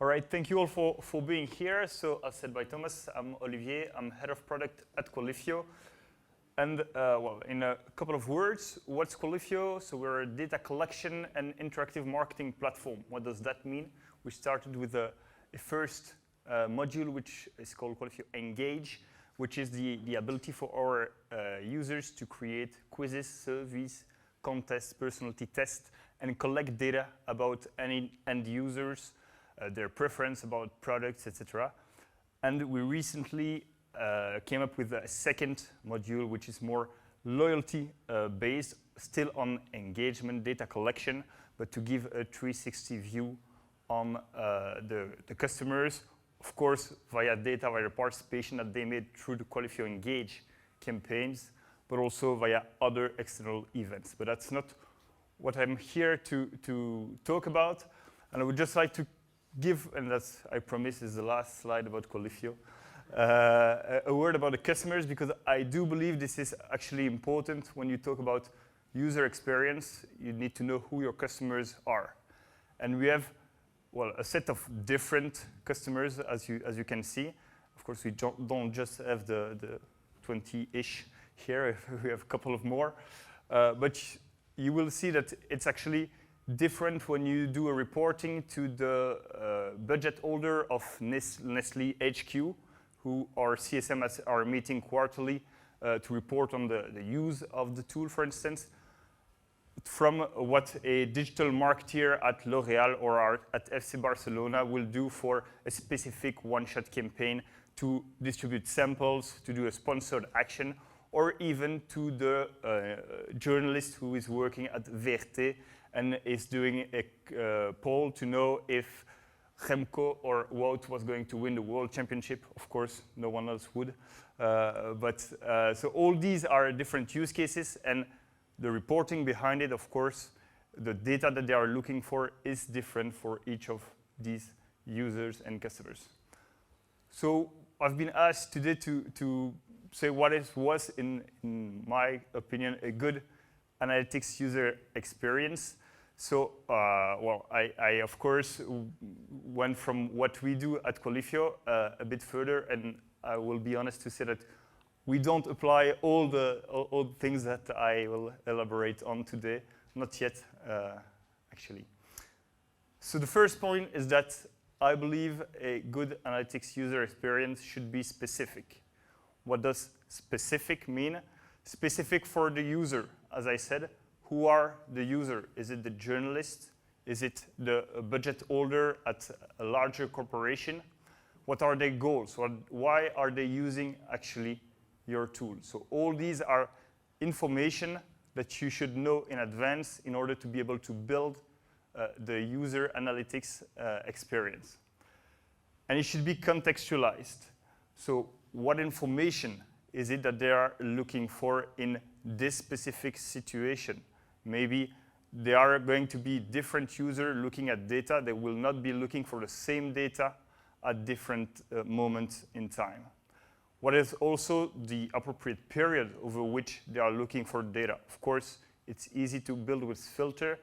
All right, thank you all for being here. So as said by Thomas, I'm Olivier. I'm head of product at Qualifio. And well, in a couple of words, what's Qualifio? So we're a data collection and interactive marketing platform. What does that mean? We started with a first module, which is called Qualifio Engage, which is the ability for our users to create quizzes, surveys, contests, personality tests, and collect data about any end users, their preference about products, etc. And we recently came up with a second module, which is more loyalty-based, still on engagement, data collection, but to give a 360 view on the customers, of course, via data, via participation that they made through the Qualifio Engage campaigns, but also via other external events. But that's not what I'm here to talk about. And I would just like to give, and that's, I promise, is the last slide about Qualifio, a word about the customers, because I do believe this is actually important when you talk about user experience. You need to know who your customers are. And we have, well, a set of different customers, as you can see. Of course, we don't just have the 20-ish here. We have a couple of more. But you will see that it's actually different when you do a reporting to the budget holder of Nestlé HQ, who our CSM are meeting quarterly to report on the use of the tool, for instance, from what a digital marketeer at L'Oréal or at FC Barcelona will do for a specific one-shot campaign to distribute samples, to do a sponsored action, or even to the journalist who is working at VRT and is doing a poll to know if Remco or Wout was going to win the World Championship. Of course, no one else would. So all these are different use cases, and the reporting behind it, of course, the data that they are looking for is different for each of these users and customers. So I've been asked today to say what was, in my opinion, a good analytics user experience. So, well, I of course went from what we do at Qualifio a bit further, and I will be honest to say that we don't apply all the things that I will elaborate on today, not yet, actually. So the first point is that I believe a good analytics user experience should be specific. What does specific mean? Specific for the user, as I said. Who are the user? Is it the journalist? Is it the budget holder at a larger corporation? What are their goals? Why are they using actually your tool? So all these are information that you should know in advance in order to be able to build the user analytics experience. And it should be contextualized. So what information is it that they are looking for in this specific situation? Maybe there are going to be different users looking at data. They will not be looking for the same data at different moments in time. What is also the appropriate period over which they are looking for data? Of course, it's easy to build with filter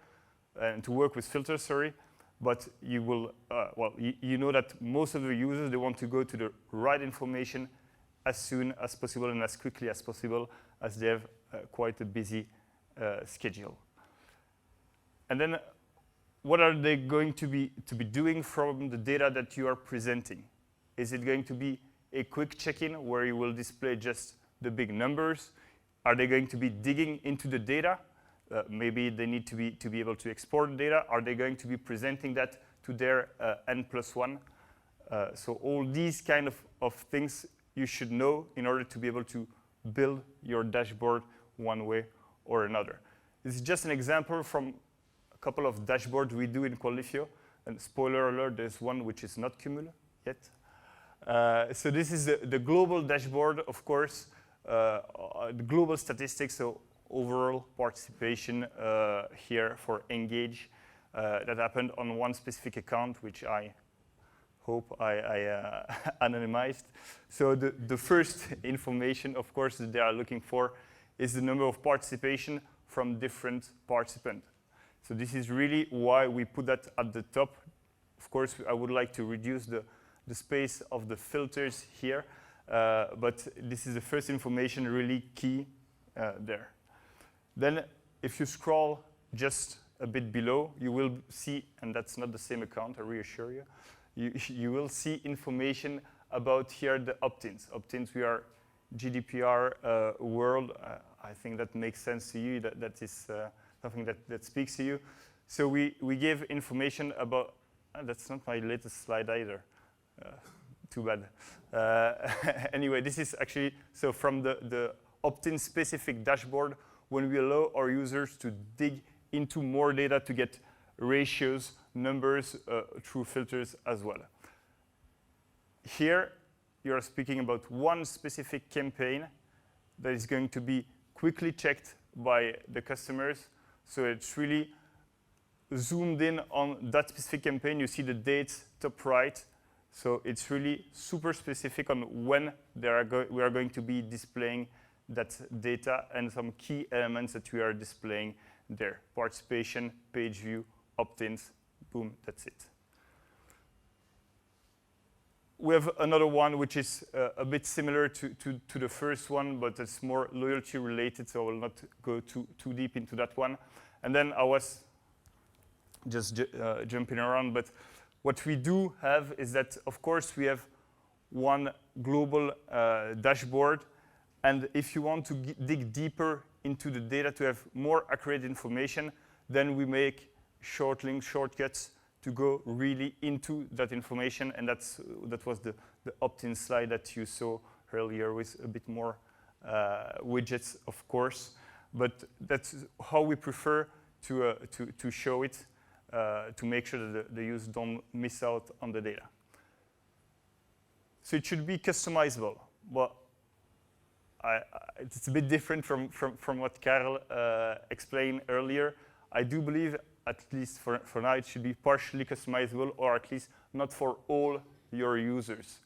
and to work with filters, sorry, but you will, well, you know that most of the users, they want to go to the right information as soon as possible and as quickly as possible, as they have quite a busy schedule. And then what are they going to be doing from the data that you are presenting? Is it going to be a quick check-in where you will display just the big numbers? Are they going to be digging into the data? Maybe they need to be able to export data. Are they going to be presenting that to their N+1? So all these kind of things you should know in order to be able to build your dashboard one way or another. This is just an example from a couple of dashboards we do in Qualifio. And spoiler alert, there's one which is not Cumul yet. So this is the global dashboard, of course, the global statistics, so overall participation here for Engage that happened on one specific account, which I hope I anonymized. So the first information, of course, that they are looking for is the number of participation from different participants. So this is really why we put that at the top Of course, I would like to reduce the space of the filters here, but this is the first information really key there. Then if you scroll just a bit below, you will see, and that's not the same account, I reassure you, you will see information about here the opt-ins. Opt-ins, we are GDPR world. I think that makes sense to you, that is something that speaks to you. So we give information about, that's not my latest slide either. Too bad. Anyway, this is actually, so from the opt-in specific dashboard, when we allow our users to dig into more data to get ratios, numbers through filters as well. Here, you are speaking about one specific campaign that is going to be quickly checked by the customers. So it's really zoomed in on that specific campaign. You see the dates top right. So it's really super specific on when we are going to be displaying that data and some key elements that we are displaying there. Participation, page view, opt-ins, boom, that's it. We have another one which is a bit similar to the first one, but it's more loyalty related, so I will not go too deep into that one. And then I was just jumping around, but what we do have is that, of course, we have one global dashboard. And if you want to dig deeper into the data to have more accurate information, then we make short links, shortcuts to go really into that information. And that was the opt-in slide that you saw earlier with a bit more widgets, of course. But that's how we prefer to show it, to make sure that the users don't miss out on the data. So it should be customizable. Well, it's a bit different from what Karel explained earlier. I do believe, at least for now, it should be partially customizable, or at least not for all your users.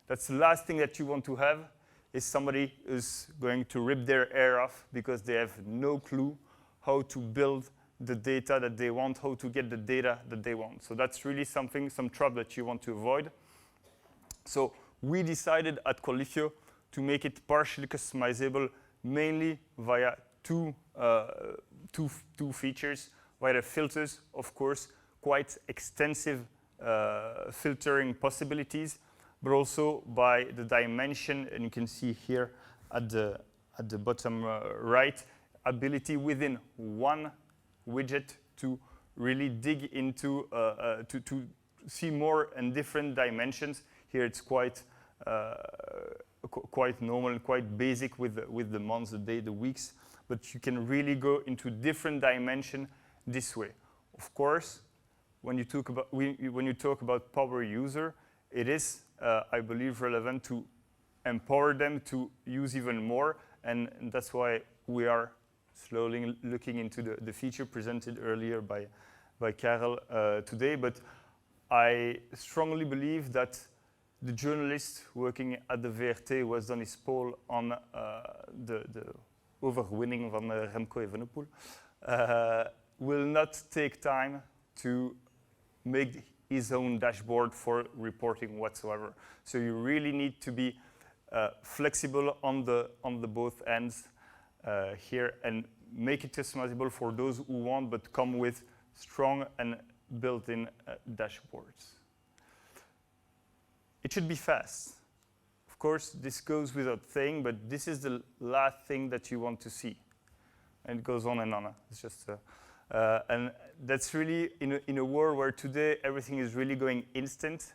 That's the last thing that you want to have, is somebody who's going to rip their hair off because they have no clue how to build the data that they want, how to get the data that they want. So that's really some trouble that you want to avoid. So we decided at Qualifio to make it partially customizable, mainly via two features, via the filters, of course, quite extensive filtering possibilities, but also by the dimension, and you can see here at the bottom right, ability within one widget to really dig into, to see more and different dimensions. Here it's quite normal and quite basic with the months, the day, the weeks, but you can really go into different dimension this way. Of course, when you talk about power user, it is, I believe, relevant to empower them to use even more, and that's why we are slowly looking into the feature presented earlier by Karel today. But I strongly believe that the journalist working at the VRT who has done his poll on the overwinning van Remco Evenepoel will not take time to make his own dashboard for reporting whatsoever. So you really need to be flexible on the both ends here and make it customizable for those who want, but come with strong and built-in dashboards. It should be fast. Of course, this goes without saying, but this is the last thing that you want to see. And it goes on and on. It's just, and that's really, in a world where today everything is really going instant,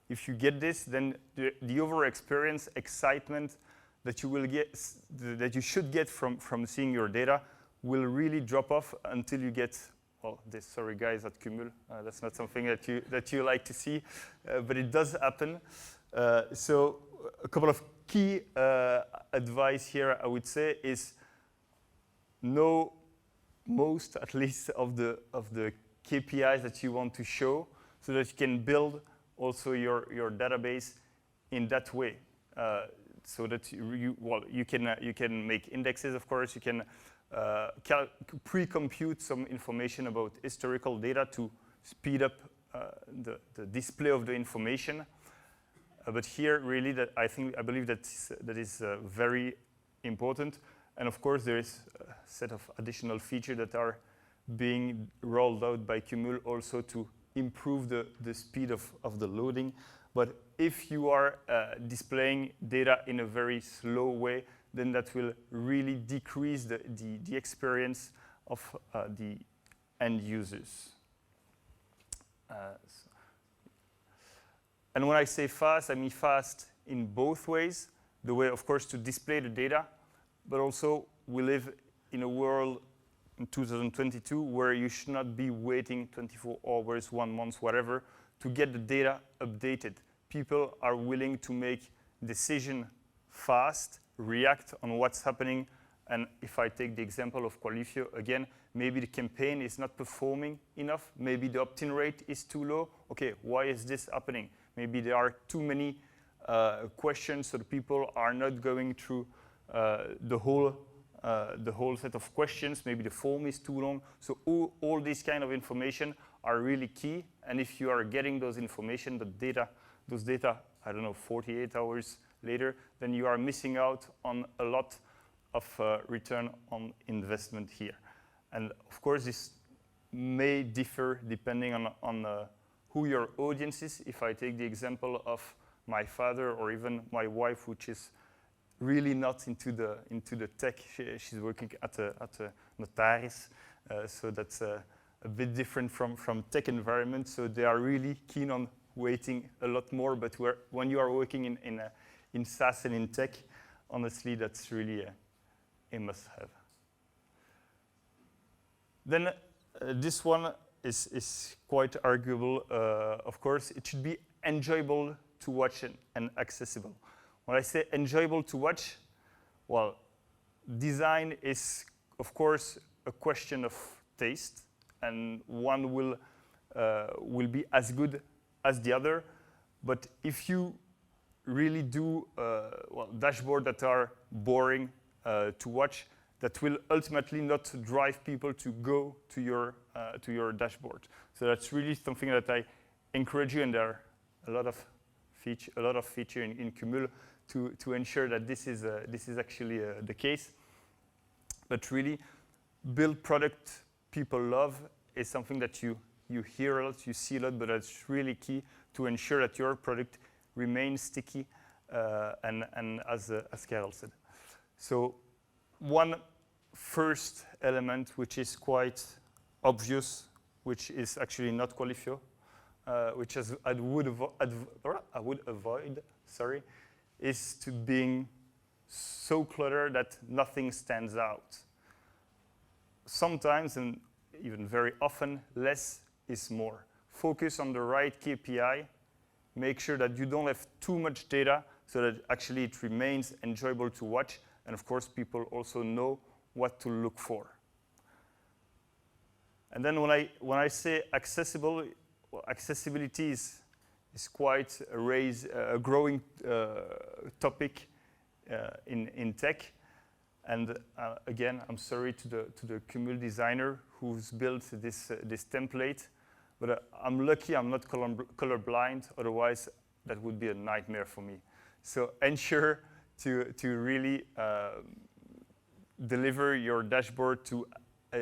if you get this, then the overall experience, excitement that you will get, that you should get from seeing your data will really drop off until you get, well, this, sorry guys at Cumul, that's not something that you like to see, but it does happen. So a couple of key advice here, I would say, is know most, at least, of the KPIs that you want to show, so that you can build also your database in that way, so that you can make indexes. Of course, you can pre-compute some information about historical data to speed up the display of the information. But here, really, I believe that is very important. And of course, there is a set of additional features that are being rolled out by Cumul also to improve the speed of the loading. But if you are displaying data in a very slow way, then that will really decrease the experience of the end users. And when I say fast, I mean fast in both ways. The way, of course, to display the data, but also we live in a world in 2022 where you should not be waiting 24 hours, 1 month, whatever, to get the data updated. People are willing to make decisions fast, react on what's happening. And if I take the example of Qualifio, again, maybe the campaign is not performing enough. Maybe the opt-in rate is too low. OK, why is this happening? Maybe there are too many questions, so the people are not going through the whole set of questions. Maybe the form is too long. So all these kind of information are really key. And if you are getting those information, those data, I don't know, 48 hours later, then you are missing out on a lot of return on investment here. And of course, this may differ depending on who your audience is. If I take the example of my father or even my wife, which is really not into the tech, she's working at a notaris, so that's a bit different from tech environment. So they are really keen on waiting a lot more. But when you are working in SaaS and in tech, honestly, that's really a must-have. Then this one is quite arguable. Of course, it should be enjoyable to watch and accessible. When I say enjoyable to watch, well, design is, of course, a question of taste, and one will be as good as the other. But if you really do dashboards that are boring to watch, that will ultimately not drive people to go to your dashboard. So that's really something that I encourage you, and there are a lot of feature in Cumul to ensure that this is actually the case. But really, build product people love is something that you hear a lot, you see a lot, but it's really key to ensure that your product remains sticky and as Karel said. So one first element, which is quite obvious, which is actually not Qualifio, which I would avoid, is to being so cluttered that nothing stands out. Sometimes, and even very often, less is more. Focus on the right KPI. Make sure that you don't have too much data so that actually it remains enjoyable to watch. And of course, people also know what to look for. And then when I say accessible, well, accessibility is quite a growing topic in tech. And again, I'm sorry to the Cumul designer who's built this template, but I'm lucky I'm not colorblind. Otherwise, that would be a nightmare for me. So ensure to really deliver your dashboard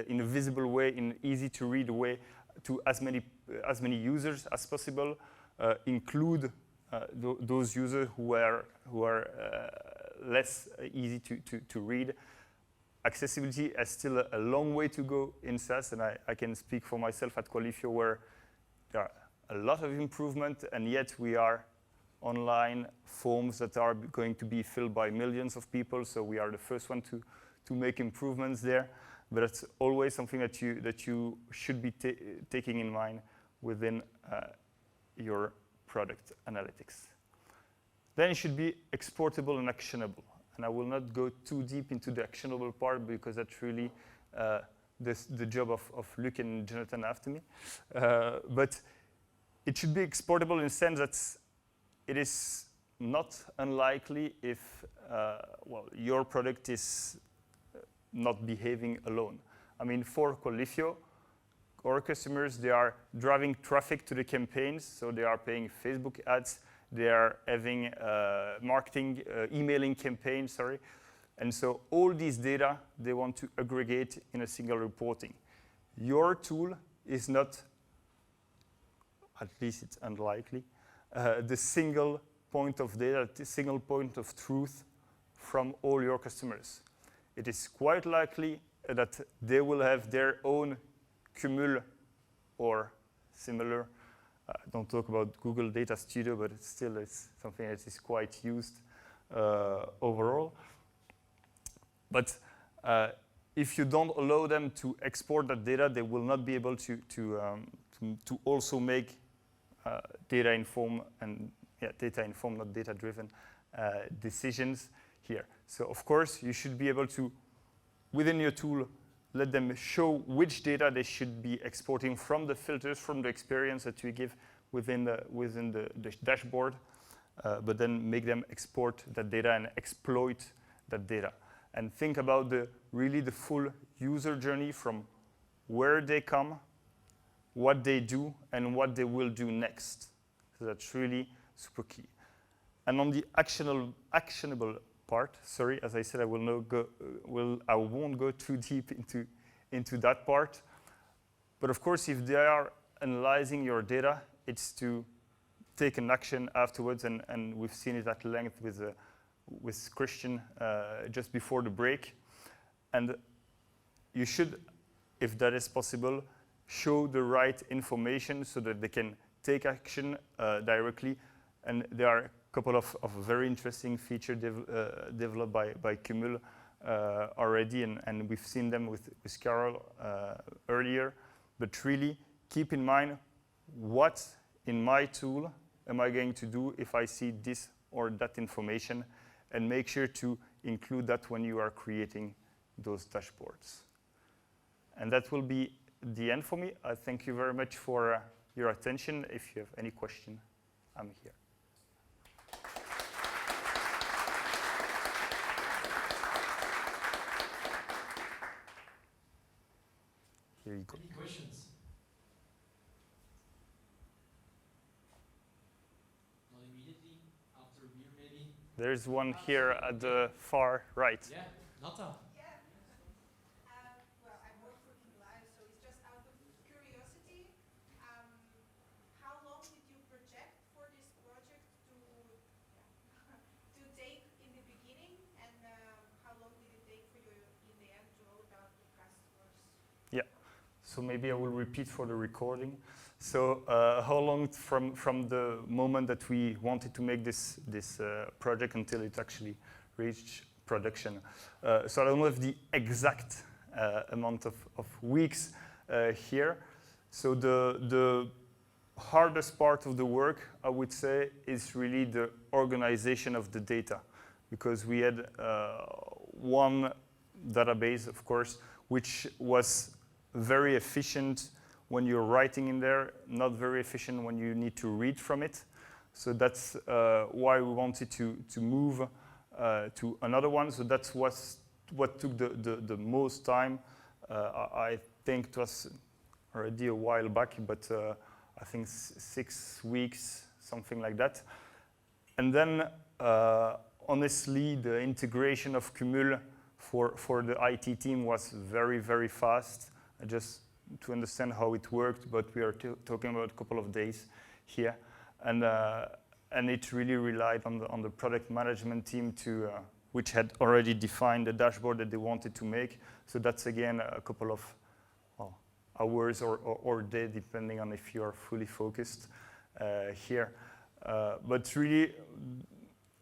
in a visible way, in easy to read way, to as many users as possible. Include those users who are less easy to read. Accessibility has still a long way to go in SaaS, and I can speak for myself at Qualifio, where there are a lot of improvement, and yet we are online forms that are going to be filled by millions of people. So we are the first one to make improvements there. But it's always something that you should be taking in mind within your product analytics. Then it should be exportable and actionable. And I will not go too deep into the actionable part because that's really the job of Luc and Jonathan after me. But it should be exportable in the sense that it is not unlikely if your product is not behaving alone. I mean, for Qualifio, our customers, they are driving traffic to the campaigns, so they are paying Facebook ads, they are having marketing, emailing campaigns, and so all these data, they want to aggregate in a single reporting. Your tool is not, at least it's unlikely, the single point of data, the single point of truth from all your customers. It is quite likely that they will have their own Cumul or similar. Don't talk about Google Data Studio, but it's something that is quite used overall. But if you don't allow them to export that data, they will not be able to also make data-informed, not data-driven decisions here. So of course, you should be able to, within your tool, let them show which data they should be exporting from the filters, from the experience that you give within the dashboard, but then make them export that data and exploit that data. And think about really the full user journey from where they come, what they do, and what they will do next. So that's really super key. And on the actionable part, sorry, as I said, I won't go too deep into that part. But of course, if they are analyzing your data, it's to take an action afterwards, and we've seen it at length with Christian just before the break. And you should, if that is possible, show the right information so that they can take action directly. And there are a couple of very interesting features developed by Cumul already, and we've seen them with Carol earlier. But really, keep in mind what in my tool am I going to do if I see this or that information, and make sure to include that when you are creating those dashboards. And that will be the end for me. I thank you very much for your attention. If you have any question, I'm here. Here you go. Any questions? Not immediately, after a beer maybe? There's one here at the far right. Yeah, Nata. Well, I work for Live, so it's just out of curiosity. How long did you project for this project to take in the beginning, and how long did it take for you in the end to roll it out to customers? Yeah, so maybe I will repeat for the recording. So how long from the moment that we wanted to make this project until it actually reached production? So I don't have the exact amount of weeks here. So the hardest part of the work, I would say, is really the organization of the data, because we had one database, of course, which was very efficient when you're writing in there, not very efficient when you need to read from it. So that's why we wanted to move to another one. So that's what took the most time. I think it was already a while back, but I think 6 weeks, something like that. And then, honestly, the integration of Cumul for the IT team was very, very fast. Just to understand how it worked, but we are talking about a couple of days here. And it really relied on the product management team which had already defined the dashboard that they wanted to make. So that's, again, a couple of hours or day, depending on if you are fully focused here. But really,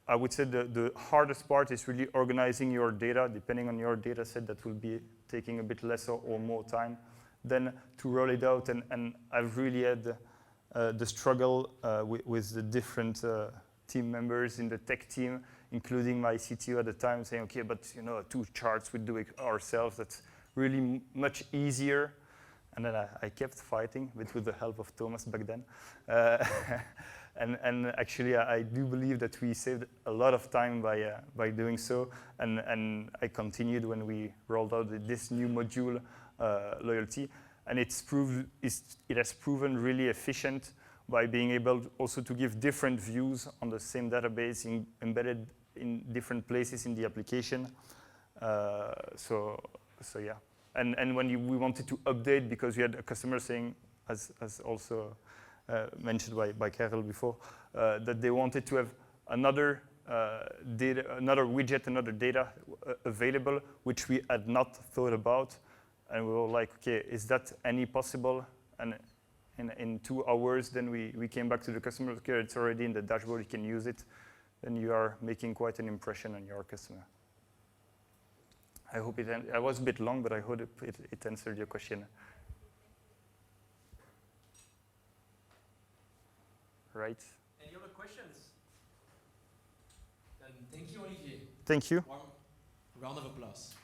I would say the hardest part is really organizing your data. Depending on your data set, that will be taking a bit less or more time than to roll it out. And I've really had the struggle with the different team members in the tech team, including my CTO at the time, saying, okay, but 2 charts, we do it ourselves. That's really much easier. And then I kept fighting, but with the help of Thomas back then. And actually, I do believe that we saved a lot of time by doing so. And I continued when we rolled out this new module, loyalty. and it has proven really efficient by being able also to give different views on the same database embedded in different places in the application. So yeah. And when we wanted to update, because we had a customer saying, as also mentioned by Karel before, that they wanted to have another another widget, another data available, which we had not thought about. And we were like, okay, is that any possible? And in 2 hours, then we came back to the customer, okay, it's already in the dashboard, you can use it. Then you are making quite an impression on your customer. I hope I was a bit long, but I hope it answered your question. Right. Any other questions? Then thank you, Olivier. Thank you. Warm round of applause.